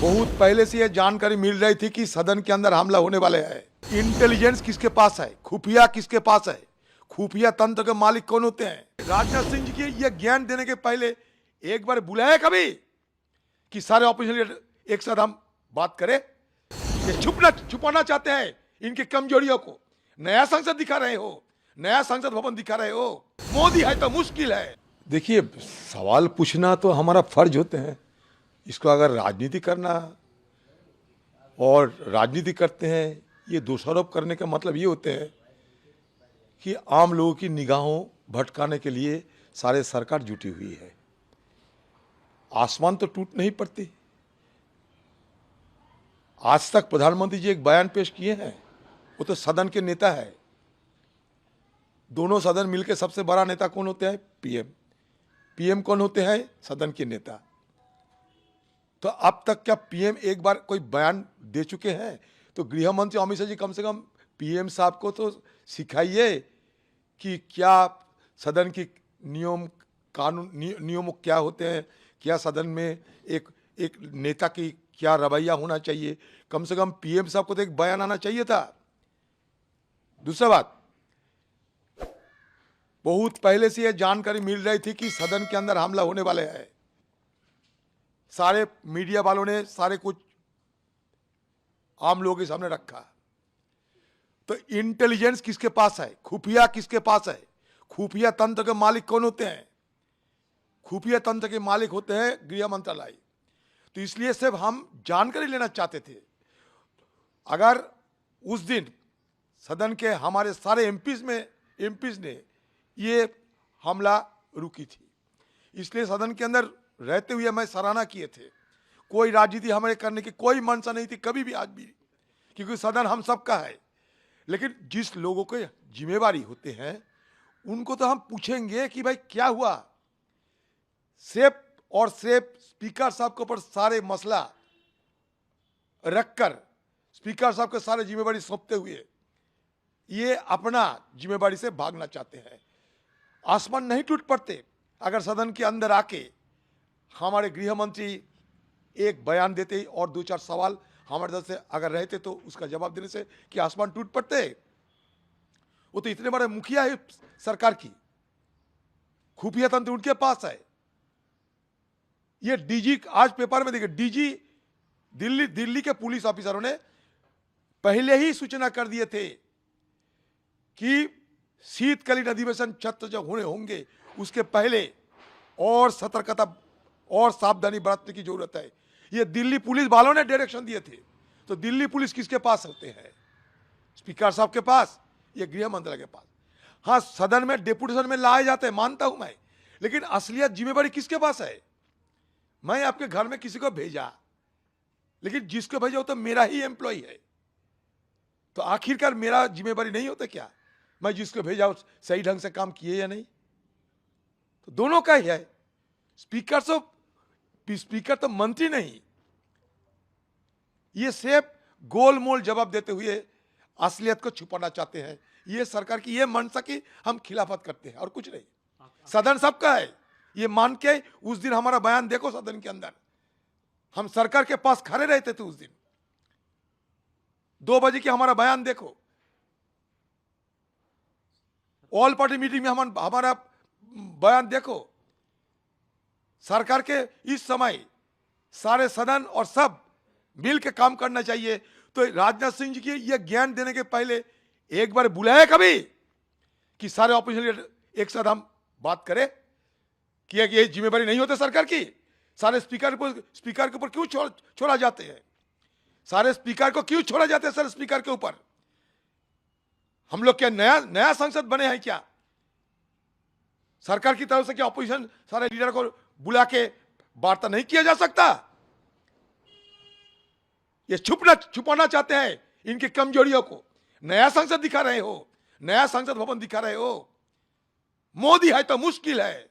बहुत पहले से यह जानकारी मिल रही थी कि सदन के अंदर हमला होने वाले है। इंटेलिजेंस किसके पास है, खुफिया किसके पास है, खुफिया तंत्र के मालिक कौन होते हैं। राजनाथ सिंह जी के ये ज्ञान देने के पहले एक बार बुलाया कभी कि सारे ऑपोजिशन लीडर एक साथ हम बात करें। ये छुपाना चाहते हैं इनकी कमजोरियों को। नया संसद दिखा रहे हो, नया संसद भवन दिखा रहे हो। मोदी है तो मुश्किल है। देखिए, सवाल पूछना तो हमारा फर्ज होते हैं। इसको अगर राजनीति करना और राजनीति करते हैं, ये दोषारोप करने का मतलब ये होते हैं कि आम लोगों की निगाहों भटकाने के लिए सारे सरकार जुटी हुई है। आसमान तो टूट नहीं पड़ती। आज तक प्रधानमंत्री जी एक बयान पेश किए हैं, वो तो सदन के नेता है। दोनों सदन मिलकर सबसे बड़ा नेता कौन होते हैं? पीएम। पीएम कौन होते हैं? सदन के नेता। तो अब तक क्या पीएम एक बार कोई बयान दे चुके हैं? तो गृह मंत्री अमित शाह जी कम से कम पीएम साहब को तो सिखाइए कि क्या सदन की नियम कानून नियम क्या होते हैं, क्या सदन में एक नेता की क्या रवैया होना चाहिए। कम से कम पीएम साहब को तो एक बयान आना चाहिए था। दूसरा बात, बहुत पहले से यह जानकारी मिल रही थी कि सदन के अंदर हमला होने वाले है। सारे मीडिया वालों ने सारे कुछ आम लोगों के सामने रखा। तो इंटेलिजेंस किसके पास है, खुफिया किसके पास है, खुफिया तंत्र के मालिक कौन होते हैं? खुफिया तंत्र के मालिक होते हैं गृह मंत्रालय। तो इसलिए सिर्फ हम जानकारी लेना चाहते थे। अगर उस दिन सदन के हमारे सारे एमपीज ने ये हमला रुकी थी, इसलिए सदन के अंदर रहते हुए मैं सराहना किए थे। कोई राजनीति हमारे करने की कोई मंशा नहीं थी कभी भी, आज भी, क्योंकि सदन हम सबका है। लेकिन जिस लोगों के जिम्मेवारी होते हैं उनको तो हम पूछेंगे कि भाई क्या हुआ। सिर्फ और सिर्फ स्पीकर साहब के ऊपर सारे मसला रखकर स्पीकर साहब के सारे जिम्मेवारी सौंपते हुए ये अपना जिम्मेवारी से भागना चाहते हैं। आसमान नहीं टूट पड़ते अगर सदन के अंदर आके हमारे गृह मंत्री एक बयान देते और दो चार सवाल हमारे तरफ से अगर रहते तो उसका जवाब देने से कि आसमान टूट पड़ते। वो तो इतने बड़े मुखिया है सरकार की, खुफिया तंत्र उनके पास है। ये डीजी, आज पेपर में देखिए, डीजी दिल्ली के पुलिस ऑफिसरों ने पहले ही सूचना कर दिए थे कि शीतकालीन अधिवेशन छत्र जब होंगे उसके पहले और सतर्कता और सावधानी बरतने की जरूरत है। ये दिल्ली पुलिस वालों ने डायरेक्शन दिए थे। तो दिल्ली पुलिस किसके पास होते हैं? स्पीकर साहब के पास, ये गृह मंत्रालय के पास। हाँ, सदन में डेपुटेशन में लाए जाते हैं, मानता हूं मैं, लेकिन असलियत जिम्मेवारी किसके पास है? मैं आपके घर में किसी को भेजा, लेकिन जिसको भेजा वो तो मेरा ही एम्प्लॉय है। तो आखिरकार मेरा जिम्मेवारी नहीं होता क्या मैं जिसको भेजा सही ढंग से काम किए या नहीं? तो दोनों का ही है। स्पीकर तो मंत्री नहीं। ये सिर्फ गोलमोल जवाब देते हुए असलियत को छुपाना चाहते हैं। ये सरकार की ये मंशा की हम खिलाफत करते हैं और कुछ नहीं। सदन सबका है, ये मान के उस दिन हमारा बयान देखो। सदन के अंदर हम सरकार के पास खड़े रहते थे। उस दिन 2 बजे की हमारा बयान देखो। ऑल पार्टी मीटिंग में हमारा बयान देखो। सरकार के इस समय सारे सदन और सब मिल के काम करना चाहिए। तो राजनाथ सिंह जी के ये ज्ञान देने के पहले एक बार बुलाया कभी कि सारे ऑपोजिशन लीडर एक साथ हम बात करें कि ये जिम्मेवारी नहीं होती सरकार की। सारे स्पीकर के ऊपर क्यों छोड़ा जाते हैं? सारे स्पीकर को क्यों छोड़ा जाता है? सर, स्पीकर के ऊपर हम लोग क्या नया संसद बने हैं क्या? सरकार की तरफ से क्या ऑपोजिशन सारे लीडर को बुला के वार्ता नहीं किया जा सकता? ये छुपाना चाहते हैं इनकी कमजोरियों को। नया संसद दिखा रहे हो, नया संसद भवन दिखा रहे हो। मोदी है तो मुश्किल है।